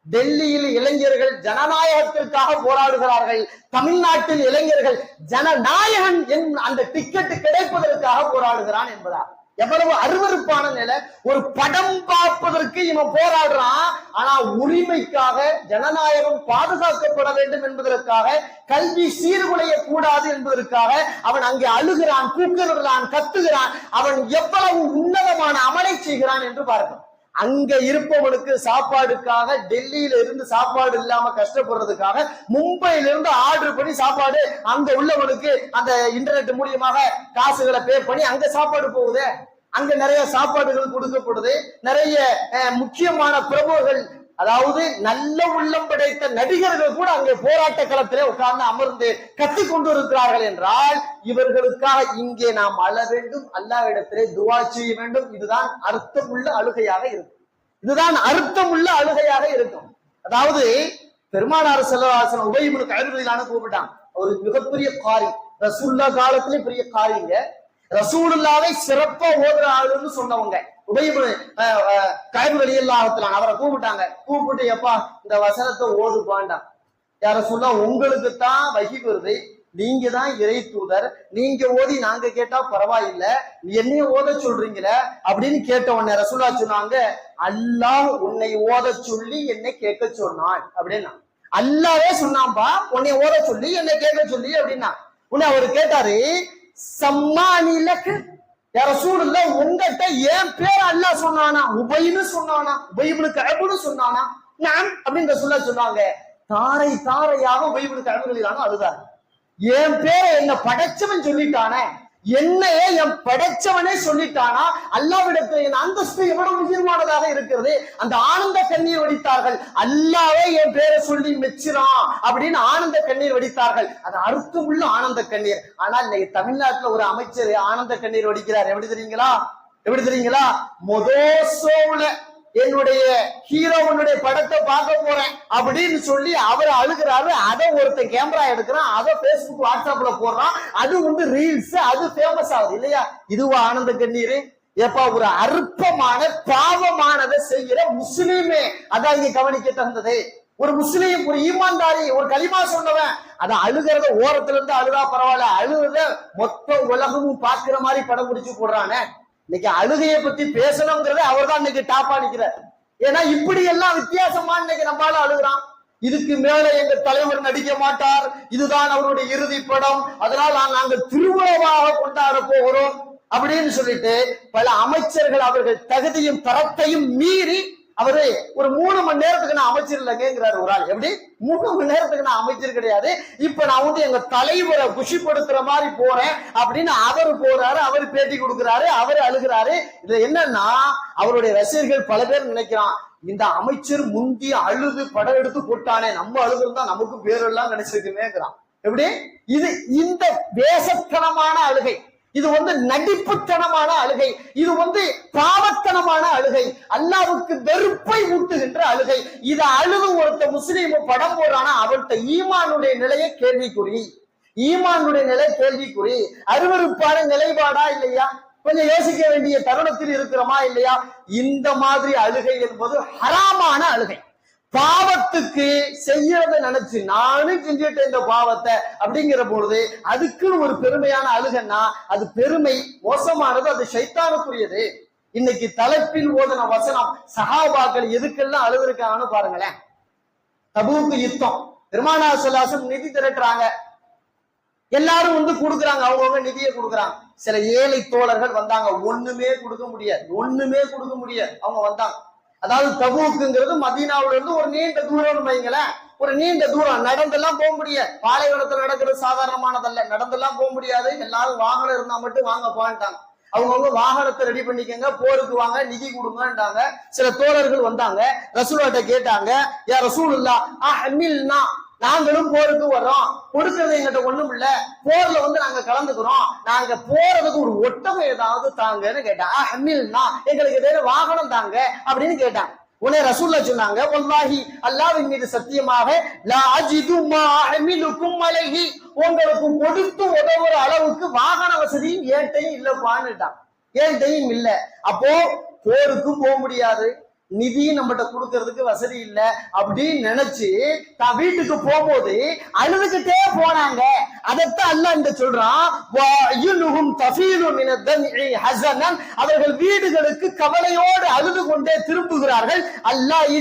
டெல்லியில் இளைஞர்கள் ஜனநாயகத்திற்காக போராடுகிறார்கள். தமிழ்நாட்டில் இளைஞர்கள் ஜனநாயகன் அந்த டிக்கெட் கிடைப்பதற்காக போராடுகிறான் என்பதா? எவ்வளவு அருவருப்பான நிலை! ஒரு படம் பார்ப்பதற்கு இவன் போராடுறான், ஆனா உரிமைக்காக, ஜனநாயகம் பாதுகாக்கப்பட வேண்டும் என்பதற்காக, கல்வி சீர்குலைய கூடாது என்பதற்காக அவன் அங்கே அழுகிறான், கூக்குகிறான், கத்துகிறான். அவன் எவ்வளவு உன்னதமான அமலை செய்கிறான் என்று பார்க்கணும். அங்க இருப்பவனுக்கு சாப்பாடுக்காக, டெல்லியில இருந்து சாப்பாடு இல்லாம கஷ்டப்படுறதுக்காக மும்பையில இருந்து ஆர்டர் பண்ணி சாப்பாடு அங்க உள்ளவனுக்கு அந்த இன்டர்நெட் மூலியமாக காசுகளை பே பண்ணி அங்க சாப்பாடு போகுது. அங்க நிறைய சாப்பாடுகள் கொடுக்கப்படுது. நிறைய முக்கியமான பிரபுகள், அதாவது நல்ல உள்ளம் படைத்த நடிகர்கள் கூட அங்கே போராட்ட களத்திலே உட்கார்ந்து அமர்ந்து கத்திக் கொண்டு இருக்கிறார்கள் என்றால் இவர்களுக்காக இங்கே நாம் அழ வேண்டும், அல்லாஹ் இடத்திலே துஆ செய்ய வேண்டும். இதுதான் அர்த்தமுள்ள அழுகையாக இருக்கும். அதாவது பெருமானார் ஸல்லல்லாஹு அலைஹி வஸல்லம் உபை இப்னு கஅப் ரலியல்லாஹு அன்ஹு கூப்பிட்டான். ஒரு மிகப்பெரிய காரி, ரசூலுல்லாஹ் காலத்திலே பெரிய காரிங்க. ரசூலுல்லாஹ்வை சிறப்பா ஓதுற ஆளுன்னு சொன்னவங்க உபை இப்னு கஅப் ரலியல்லாஹு அன்ஹு. அவரை கூப்பிட்டு எப்பா இந்த வசனத்தை ஓதுப்பாண்டா. யா ரசூலுல்லாஹ், உங்களுக்கு தான் வஹி வருது, நீங்க தான் இறை தூதர், நீங்க ஓதி நாங்க கேட்டா பரவாயில்ல, என்னைய ஓத சொல்றீங்களே அப்படின்னு கேட்ட உடனே ரசூலுல்லாஹ் சொன்னாங்க, அல்லாஹ் உன்னை ஓத சொல்லி என்னை கேட்க சொன்னான் அப்படின்னா. அல்லாஹ்வே சொன்னான்பா உன்னை ஓத சொல்லி என்னை கேட்க சொல்லி அப்படின்னா. உன்னை அவரு கேட்டாரு, சம்மானிலக்கு யா ரசூலுல்லாஹ், உங்ககிட்ட என் பேர் அல்லாஹ் சொன்னானா, உபைன்னு சொன்னானா, உபை இப்னு கஅப்னு சொன்னானா? நான் அப்படின்னு ரசூலுல்லாஹ் சொன்னாங்க. தாரை தாரையாக உபை இப்னு கஅப் ரலியல்லாஹு அன்ஹு அழுதார். என் பேரை என்ன படைச்சவன் சொல்லிட்டானே, என்னையே என் படைச்சவனே சொல்லிட்டானா, அல்லாஹ்விடத்தில் என் அந்தஸ்து எவ்வளவு உயர்வானதாக இருக்கிறது. அந்த ஆனந்த கண்ணீர் வடித்தார்கள். அல்லாஹ்வே என் பேரை சொல்லி மெச்சிரான் அப்படின்னு ஆனந்த கண்ணீர் வடித்தார்கள். அது அர்த்தமுள்ள ஆனந்த கண்ணீர். ஆனால் இன்னைக்கு தமிழ்நாட்டுல ஒரு அமைச்சர் ஆனந்த கண்ணீர் வடிக்கிறார். எப்படி தெரியுங்களா? மொதோசோவுல என்னுடைய ஹீரோவனுடைய படத்தை பார்க்க போறேன் அப்படின்னு சொல்லி அவர் அழுகிறாரு. அதை ஒருத்தன் கேமரா எடுக்கிறான், அதை பேஸ்புக் வாட்ஸ்அப்ல போடுறான். அது வந்து ரீல்ஸ், அது ஃபேமஸ் ஆகுது இல்லையா? இதுவா ஆனந்த கண்ணீர்? ஏப்பா, ஒரு அற்பமான பாவமானதை செய்யற முஸ்லீமே அதான் இங்க கவனிக்க தந்தது. ஒரு முஸ்லீம், ஒரு ஈமான்தாரி, ஒரு களிமா சொன்னவன் அதை அழுகிறத ஓரத்துல இருந்து அழுதா பரவாயில்ல, அழுகிறத மொத்த உலகமும் பாக்குற மாதிரி படம் பிடிச்சு போடுறானே. இன்னைக்கு அழுகையை பத்தி பேசணுங்கிறத அவர் தான் இன்னைக்கு டாப்பா நிக்கிறார். ஏன்னா இப்படி எல்லாம் வித்தியாசமா இன்னைக்கு நம்மளால அழுகிறான். இதுக்கு மேல எங்க தலைவர் நடிக்க மாட்டார், இதுதான் அவருடைய இறுதி படம், அதனால் நாங்கள் திருவிழாவாக கொண்டாட போகிறோம் அப்படின்னு சொல்லிட்டு பல அமைச்சர்கள் அவர்கள் தகுதியும் தரத்தையும் மீறி அவரு ஒரு 3 மணி நேரத்துக்கு நான் அமைச்சர் இல்லைங்கிறாரு ஒரு ஆள். எப்படி 3 மணி நேரத்துக்கு நான் அமைச்சர் கிடையாது, இப்ப நான் வந்து எங்க தலைவரை குஷிப்படுத்துற மாதிரி போறேன் அப்படின்னு அவரு போறாரு, அவரு பேட்டி கொடுக்கிறாரு, அவரு அழுகிறாரு. இதுல என்னன்னா அவருடைய ரசிகர்கள் பல பேர் நினைக்கிறான், இந்த அமைச்சர் முந்தி அழுது படம் எடுத்து போட்டானே, நம்ம அழுதுருந்தா நமக்கு பேரெல்லாம் நினைச்சிருக்குமேங்கிறான். எப்படி இது? இந்த வேசத்தனமான அழுகை, இது வந்து நடிப்புத்தனமான அழுகை, இது வந்து பாவத்தனமான அழுகை, அல்லாஹ்வுக்கு வெறுப்பை ஊட்டுகின்ற அழுகை. இத அழுது ஒருத்த முஸ்லீம் படம் போடுறானா அவர்கிட்ட ஈமானுடைய நிலையை கேள்விக்குறி, ஈமானுடைய நிலை கேள்விக்குறி. அருவருப்பான நிலைப்பாடா இல்லையா? கொஞ்சம் யோசிக்க வேண்டிய தருணத்தில் இருக்கிறோமா இல்லையா? இந்த மாதிரி அழுகை என்பது ஹராமான அழுகை. பாவத்துக்கு செய்யறத நினைச்சு நானும் செஞ்சுட்டு இந்த பாவத்தை அப்படிங்கிற பொழுது அதுக்கு ஒரு பெருமையான அழுகன்னா அது பெருமை மோசமானது, அது ஷைத்தானுக்குரியது. இன்னைக்கு தலைப்பில் ஓதன வசனம் சஹாபாக்கள் எதுக்கெல்லாம் அழுதுருக்காங்கன்னு பாருங்களேன். தபூக்கு யுத்தம், பெருமானார் ஸல்லல்லாஹு அலைஹி வஸல்லம் நிதி திரட்டுறாங்க, எல்லாரும் வந்து கொடுக்குறாங்க, அவங்கவுங்க நிதியை கொடுக்குறாங்க. சில ஏழை தோழர்கள் வந்தாங்க, ஒண்ணுமே கொடுக்க முடியாது, அவங்க வந்தாங்க. அதாவது தபூக்குங்கிறது மதீனாவுல இருந்து ஒரு நீண்ட தூரம் வைங்களேன், ஒரு நீண்ட தூரம் நடந்தெல்லாம் போக முடியாது. பாலைவனத்துல நடக்கிறது சாதாரணமானதல்ல, நடந்தெல்லாம் போக முடியாது. எல்லாரும் வாகனம் இருந்தா மட்டும் வாங்க போன்ட்டாங்க. அவங்கவுங்க வாகனத்தை ரெடி பண்ணிக்கங்க, போருக்கு வாங்க, நிதி கொடுங்கன்றாங்க. சில தோழர்கள் வந்தாங்க, ரசூலுல்லாஹ்ட்ட கேட்டாங்க, யா ரசூலுல்லாஹ் அஹ்மில்னா, நாங்களும் போருக்கு வர்றோம், கொடுக்கறது எங்கிட்ட ஒண்ணும் இல்ல, போர்ல வந்து நாங்க கலந்துக்கிறோம், நாங்க போறதுக்கு ஒரு ஒட்டகம் ஏதாவது தாங்கன்னு கேட்டாங்க. அஹ்மில்னா, எங்களுக்கு ஏதாவது வாகனம் தாங்க அப்படின்னு கேட்டாங்க. உடனே ரசூலுல்லாஹ் சொன்னாங்க, வல்லாஹி அல்லாஹ்வின் மீது சத்தியமாக, லா அஜிது மா அஹ்மிலுக்கும் அலைஹி, உங்களுக்கு கொடுத்து உதவுற அளவுக்கு வாகன வசதி ஏன்டையும் இல்லப்பான்னுட்டான். ஏன்டையும் இல்ல. அப்போ போருக்கும் போக முடியாது, நிதியும் நம்மகிட்ட கொடுக்கறதுக்கு வசதி இல்ல அப்படின்னு நினைச்சு தான் வீட்டுக்கு போகும்போது அழுதுகிட்டே போனாங்க. அதைத்தான் அல்லாஹ் இந்த சொல்றான், அவர்கள் வீடுகளுக்கு கவலையோடு அழுது கொண்டே திரும்புகிறார்கள். அல்லாஹ்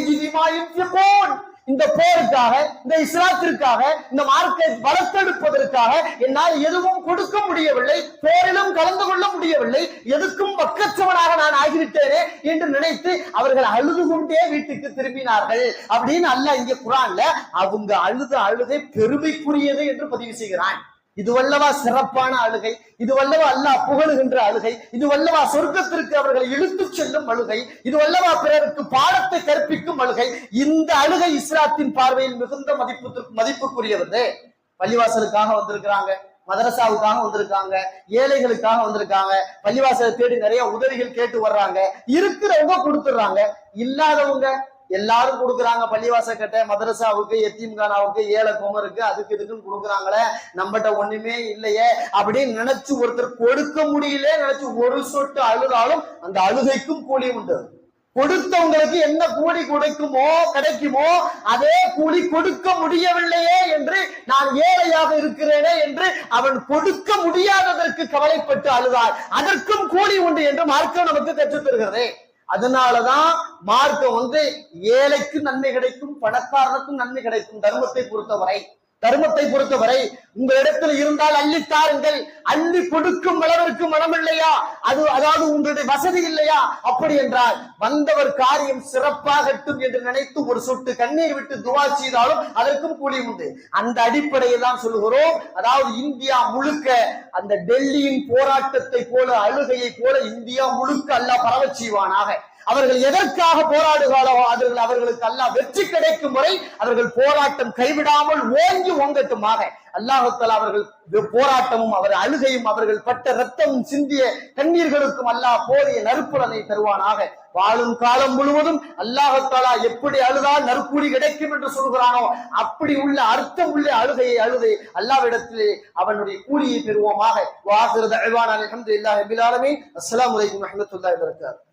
இந்த போருக்காக, இந்த இஸ்லாத்திற்காக, இந்த மார்க்கை வளர்த்தெடுப்பதற்காக என்னால் எதுவும் கொடுக்க முடியவில்லை, போரிலும் கலந்து கொள்ள முடியவில்லை, எதுக்கும் பக்கச்சவனாக நான் ஆகிவிட்டேனே என்று நினைத்து அவர்கள் அழுது கொண்டே வீட்டுக்கு திரும்பினார்கள் அப்படின்னு அல்லாஹ் இங்கே குர்ஆன்ல அவங்க அழுகை பெருமைக்குரியது என்று பதிவு செய்கிறான். இது வல்லவா சிறப்பான அழுகை, இது வல்லவா அல்லாஹ் புகழுகின்ற அழுகை, இது வல்லவா சொர்க்கத்திற்கு அவர்களை இழுத்து செல்லும் அழுகை, இது வல்லவா பிறருக்கு பாடத்தை கற்பிக்கும் அழுகை. இந்த அழுகை இஸ்லாத்தின் பார்வையில் மிகுந்த மதிப்புக்குரியது. பள்ளிவாசலுக்காக வந்திருக்கிறாங்க, மதரசாவுக்காக வந்திருக்காங்க, ஏழைகளுக்காக வந்திருக்காங்க, பள்ளிவாசலை தேடி நிறைய உதவிகள் கேட்டு வர்றாங்க. இருக்கிறவங்க கொடுத்துடுறாங்க, இல்லாதவங்க எல்லாரும் கொடுக்குறாங்க. பள்ளிவாசல் கட்ட, மதரசாவுக்கு, எத்தீம்கானாவுக்கு, ஏழை குமருக்கு, அதுக்கு இதுக்குன்னு கொடுக்குறாங்களே, நம்மகிட்ட ஒண்ணுமே இல்லையே அப்படின்னு நினைச்சு ஒருத்தர் கொடுக்க முடியல நினைச்சு ஒரு சொட்டு அழுதாலும் அந்த அழுகைக்கும் கூலி உண்டு. கொடுத்தவங்களுக்கு என்ன கூலி கிடைக்குமோ அதே கூலி கொடுக்க முடியவில்லையே என்று, நான் ஏழையாக இருக்கிறேனே என்று அவன் கொடுக்க முடியாததற்கு கவலைப்பட்டு அழுதார், அதற்கும் கூலி உண்டு என்று மார்க்கம் நமக்கு கற்றுத் தருகிறது. அதனாலதான் மார்க்கம் வந்து ஏழைக்கு நன்மை கிடைக்கும், பணக்காரனுக்கும் நன்மை கிடைக்கும். தர்மத்தை பொறுத்தவரை தர்மத்தை பொறுத்தவரை உங்களிடத்தில் இருந்தால் அள்ளி தாருங்கள். அள்ளி கொடுக்கும் அளவிற்கு மனம் இல்லையா, அதாவது உங்களுடைய வசதி இல்லையா, அப்படி என்றால் வந்தவர் காரியம் சிறப்பாகட்டும் என்று நினைத்து ஒரு சொட்டு கண்ணீர் விட்டு துவா செய்தாலும் அதற்கும் கூலி உண்டு. அந்த அடிப்படையில் தான் சொல்லுகிறோம். அதாவது இந்தியா முழுக்க அந்த டெல்லியின் போராட்டத்தை போல, அழுகையை போல இந்தியா முழுக்க அல்லாஹ் பரவச் செய்வானாக. அவர்கள் எதற்காக போராடுகிறாரோ அவர்களுக்கு அல்லாஹ் வெற்றி கிடைக்கும் வரை அவர்கள் போராட்டம் கைவிடாமல் ஓங்கி ஓங்கட்டுமாக. அல்லாஹ் தஆலா அவர்கள் போராட்டமும் அவர் அழுகையும் அவர்கள் பட்ட ரத்தமும் சிந்திய கண்ணீர்களுக்கும் அல்லாஹ் போதிய நற்பலனை தருவானாக. வாழும் காலம் முழுவதும் அல்லாஹ் தஆலா எப்படி அழுதால் நற்கூலி கிடைக்கும் என்று சொல்கிறானோ அப்படி உள்ள அர்த்தம் உள்ள அழுகையை அழுது அல்லாஹ்விடத்திலே அவனுடைய கூலியை பெறுவோமாக. வாஹிரு தஅவானா அல்ஹம்துலில்லாஹி ரப்பில் ஆலமீன். அஸ்ஸலாமு அலைக்கும் வரஹ்மத்துல்லாஹி வபரகாத்துஹு.